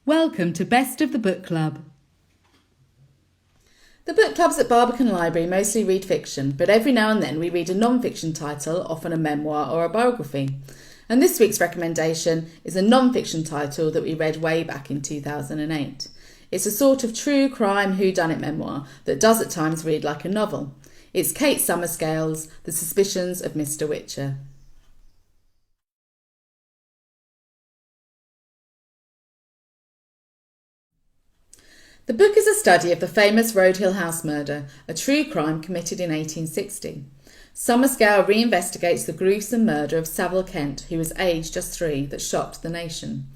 Welcome to Best of the Book Club. The book clubs at Barbican Library mostly read fiction, but every now and then we read a non-fiction title, often a memoir or a biography. And this week's recommendation is a non-fiction title that we read way back in 2008. It's a sort of true crime whodunit memoir that does at times read like a novel. It's Kate Summerscale's The Suspicions of Mr. Whicher. The book is a study of the famous Road Hill House murder, a true crime committed in 1860. Summerscale reinvestigates the gruesome murder of Saville Kent, who was aged just 3, that shocked the nation.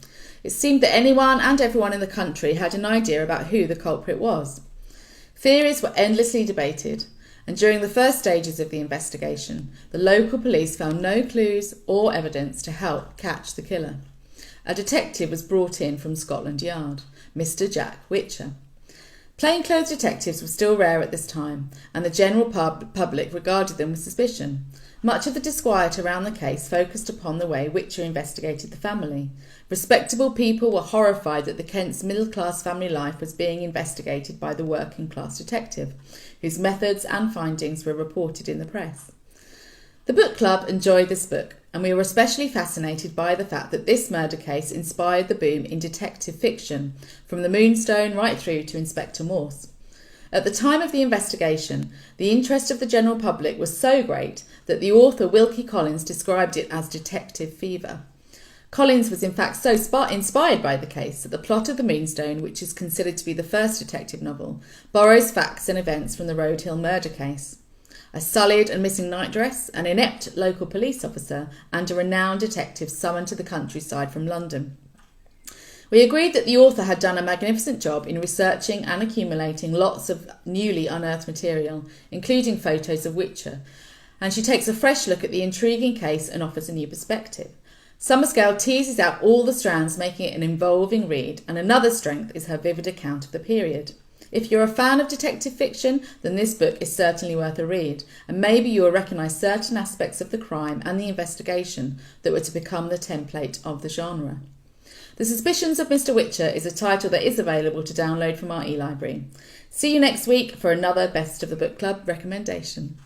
It seemed that anyone and everyone in the country had an idea about who the culprit was. Theories were endlessly debated, and during the first stages of the investigation, the local police found no clues or evidence to help catch the killer. A detective was brought in from Scotland Yard, Mr. Jack Whicher. Plainclothes detectives were still rare at this time, and the general public regarded them with suspicion. Much of the disquiet around the case focused upon the way Whicher investigated the family. Respectable people were horrified that the Kents' middle-class family life was being investigated by the working-class detective, whose methods and findings were reported in the press. The book club enjoyed this book, and we were especially fascinated by the fact that this murder case inspired the boom in detective fiction, from the Moonstone right through to Inspector Morse. At the time of the investigation, the interest of the general public was so great that the author Wilkie Collins described it as detective fever. Collins was in fact so inspired by the case that the plot of The Moonstone, which is considered to be the first detective novel, borrows facts and events from the Road Hill murder case. A sullied and missing nightdress, an inept local police officer, and a renowned detective summoned to the countryside from London. We agreed that the author had done a magnificent job in researching and accumulating lots of newly unearthed material, including photos of Whicher, and she takes a fresh look at the intriguing case and offers a new perspective. Summerscale teases out all the strands, making it an involving read, and another strength is her vivid account of the period. If you're a fan of detective fiction, then this book is certainly worth a read, and maybe you will recognise certain aspects of the crime and the investigation that were to become the template of the genre. The Suspicions of Mr. Whicher is a title that is available to download from our e-library. See you next week for another Best of the Book Club recommendation.